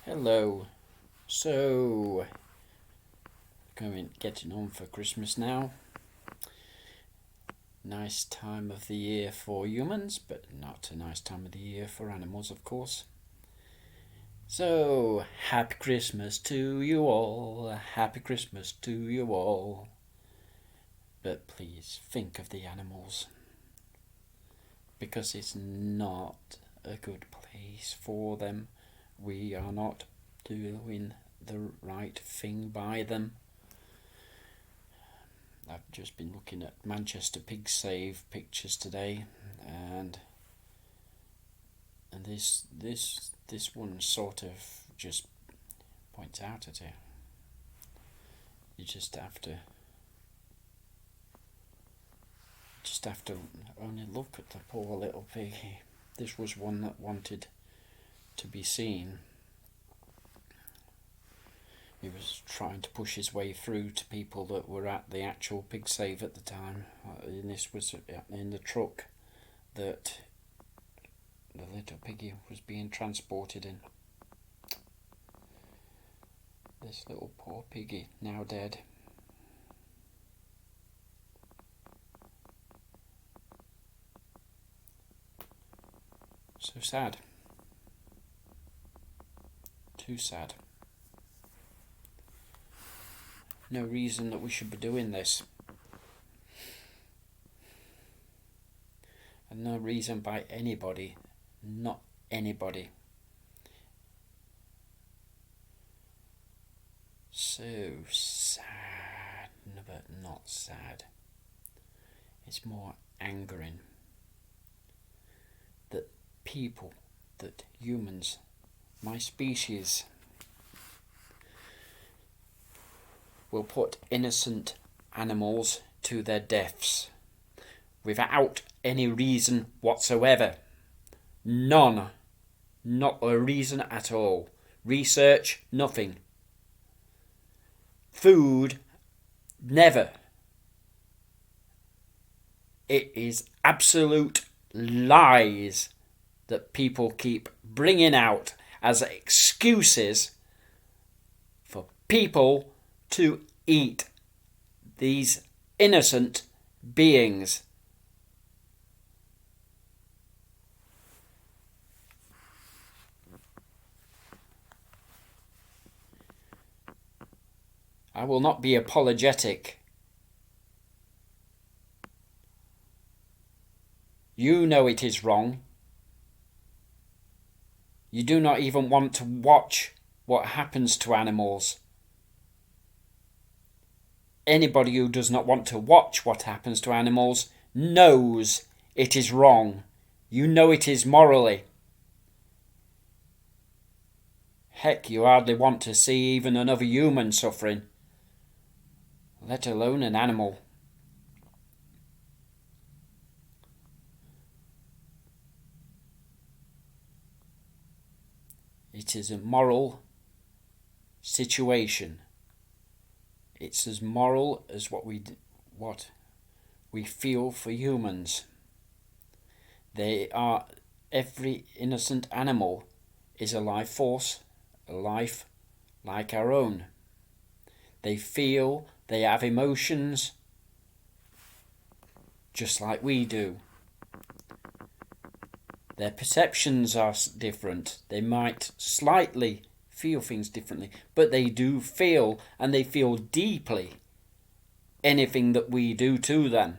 Hello. So, getting on for Christmas now. Nice time of the year for humans, but not a nice time of the year for animals, of course. So, happy Christmas to you all. Happy Christmas to you all. But please think of the animals, because it's not a good place for them. We are not doing the right thing by them. I've just been looking at Manchester Pig Save pictures today, and this one sort of just points out at it. You just have to only look at the poor little piggy. This was one that wanted to be seen. He was trying to push his way through to people that were at the actual pig save at the time. And this was in the truck that the little piggy was being transported in. This little poor piggy, now dead. So sad. Too sad. No reason that we should be doing this. And no reason by anybody. Not anybody. So sad, but not sad. It's more angering that people, that humans, my species, will put innocent animals to their deaths without any reason whatsoever. None. Not a reason at all. Research, nothing. Food, never. It is absolute lies that people keep bringing out as excuses for people to eat these innocent beings. I will not be apologetic. You know it is wrong. You do not even want to watch what happens to animals. Anybody who does not want to watch what happens to animals knows it is wrong. You know it is morally. Heck, you hardly want to see even another human suffering, let alone an animal. It is a moral situation. It's as moral as what we feel for humans. Every innocent animal is a life force, a life like our own. They feel, they have emotions, just like we do. Their perceptions are different. They might slightly feel things differently, but they do feel, and they feel deeply, anything that we do to them.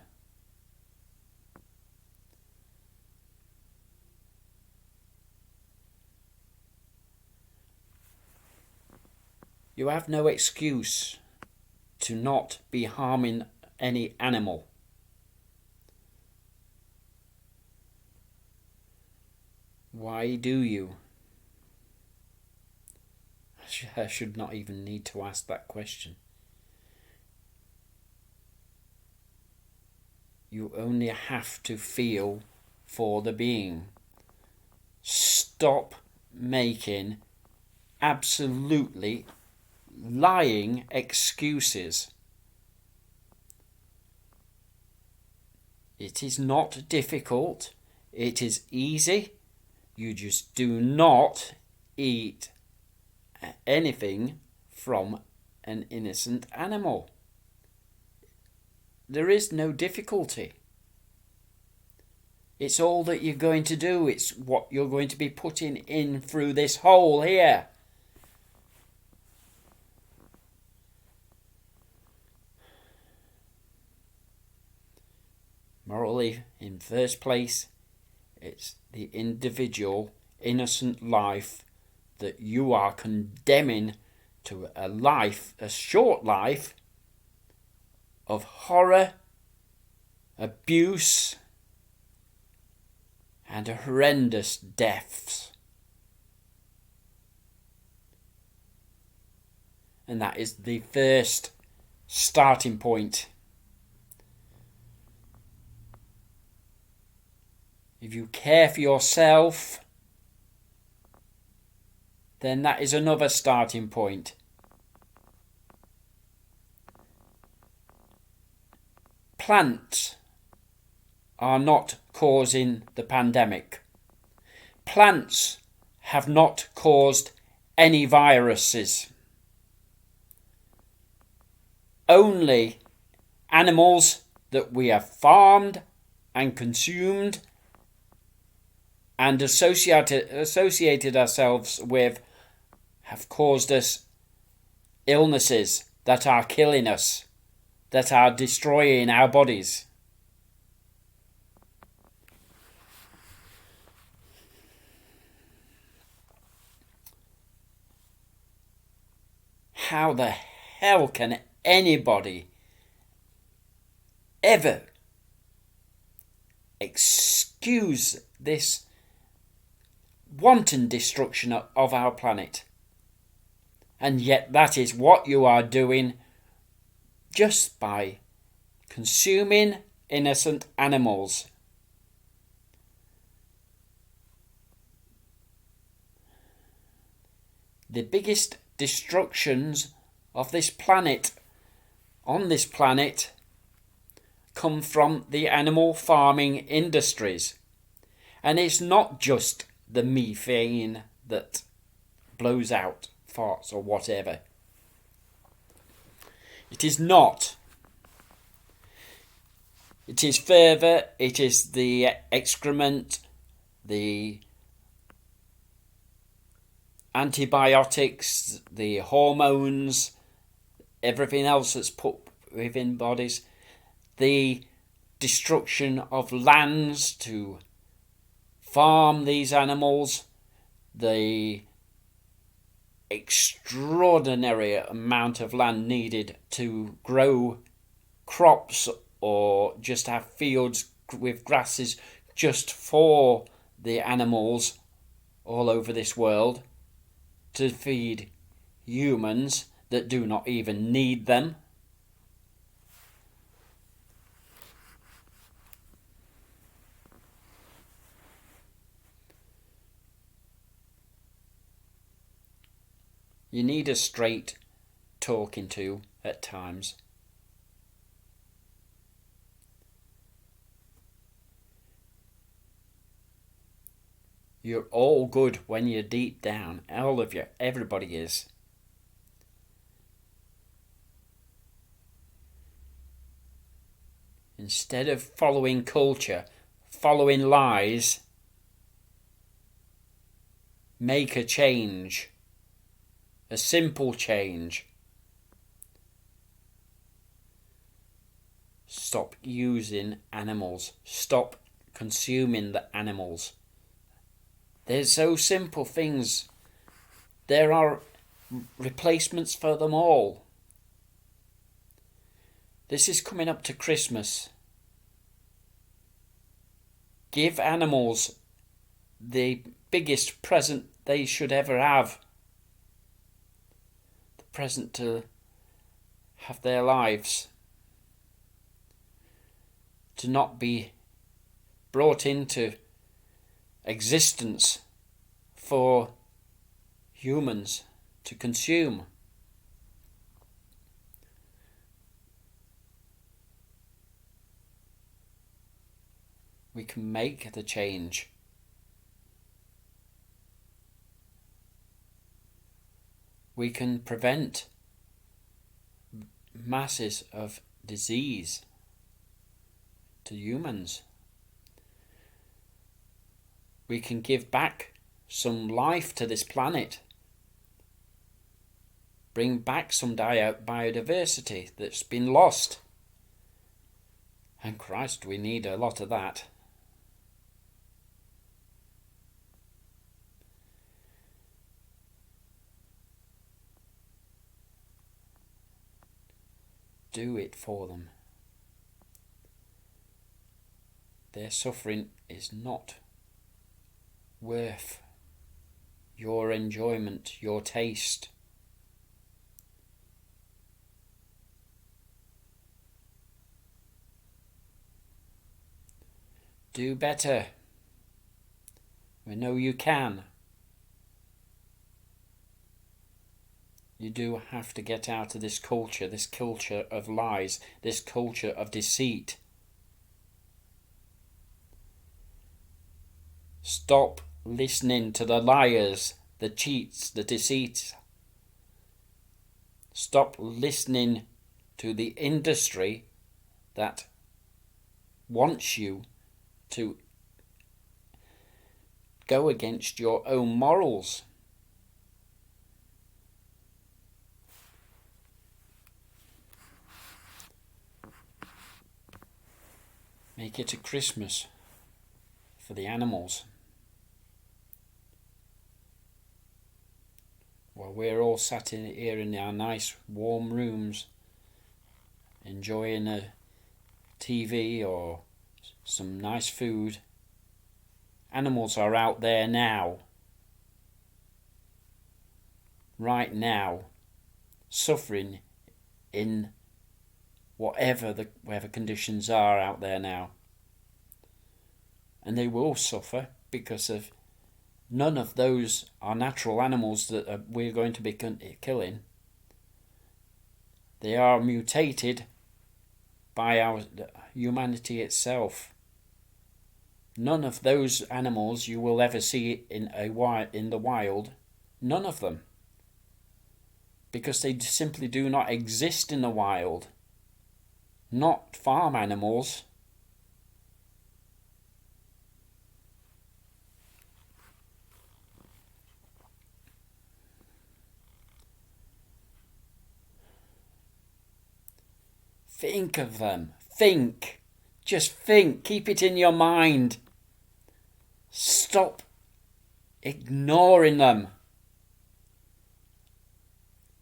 You have no excuse to not be harming any animal. Why do you? I should not even need to ask that question. You only have to feel for the being. Stop making absolutely lying excuses. It is not difficult. It is easy. You just do not eat anything from an innocent animal. There is no difficulty. It's all that you're going to do. It's what you're going to be putting in through this hole here. Morally, in first place, it's the individual innocent life that you are condemning to a life, a short life, of horror, abuse, and horrendous deaths. And that is the first starting point. If you care for yourself, then that is another starting point. Plants are not causing the pandemic. Plants have not caused any viruses. Only animals that we have farmed and consumed and associated ourselves with have caused us illnesses that are killing us, that are destroying our bodies. How the hell can anybody ever excuse this wanton destruction of our planet? And yet that is what you are doing just by consuming innocent animals. The biggest destructions of this planet, on this planet, come from the animal farming industries. And it's not just the methane that blows out, farts or whatever. It is not. It is further, it is the excrement, the antibiotics, the hormones, everything else that's put within bodies, the destruction of lands to farm these animals, the extraordinary amount of land needed to grow crops or just have fields with grasses just for the animals all over this world to feed humans that do not even need them. You need a straight talking to at times. You're all good when you're deep down. All of you. Everybody is. Instead of following culture, following lies, make a change. A simple change. Stop using animals. Stop consuming the animals. They're so simple things. There are replacements for them all. This is coming up to Christmas. Give animals the biggest present they should ever have. The present to have their lives. To not be brought into existence for humans to consume. We can make the change. we can prevent masses of disease to humans. We can give back some life to this planet. Bring back some biodiversity that's been lost. And Christ, we need a lot of that. Do it for them. Their suffering is not worth your enjoyment, your taste. Do better. We know you can. You do have to get out of this culture of lies, this culture of deceit. Stop listening to the liars, the cheats, the deceits. Stop listening to the industry that wants you to go against your own morals. Make it a Christmas for the animals. While we're all sat in here in our nice warm rooms, enjoying a TV or some nice food, animals are out there now, right now, suffering in whatever the weather conditions are out there now. And they will suffer because of none of those are natural animals that we're going to be killing. They are mutated by our humanity itself. None of those animals you will ever see in the wild. None of them. Because they simply do not exist in the wild. Not farm animals. Think of them. Think. Just think. Keep it in your mind. Stop ignoring them.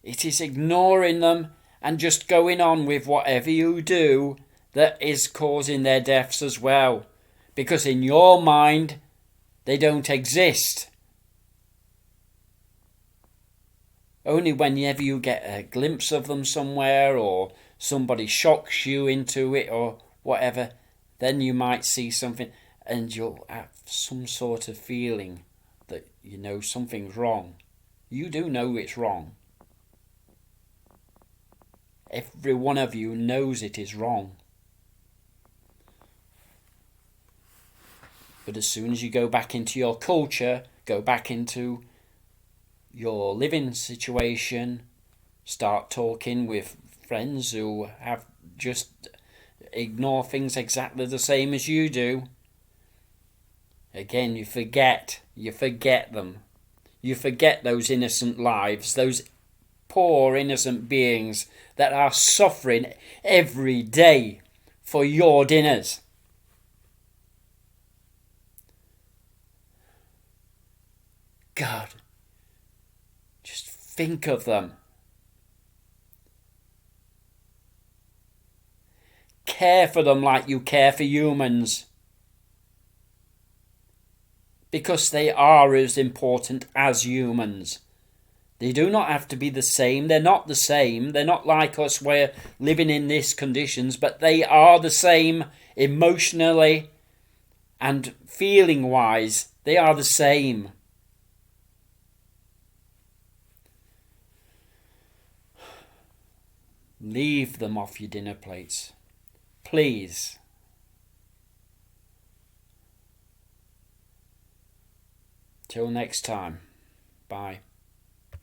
It is ignoring them and just going on with whatever you do that is causing their deaths as well. Because in your mind, they don't exist. Only whenever you get a glimpse of them somewhere or somebody shocks you into it or whatever, then you might see something and you'll have some sort of feeling that you know something's wrong. You do know it's wrong. Every one of you knows it is wrong. But as soon as you go back into your culture, go back into your living situation, start talking with friends who have just ignore things exactly the same as you do, again you forget them. You forget those innocent lives, those poor innocent beings that are suffering every day for your dinners. God, just think of them. Care for them like you care for humans. Because they are as important as humans. They do not have to be the same. They're not the same. They're not like us. We're living in these conditions. But they are the same emotionally and feeling-wise. They are the same. Leave them off your dinner plates. Please. Till next time. Bye.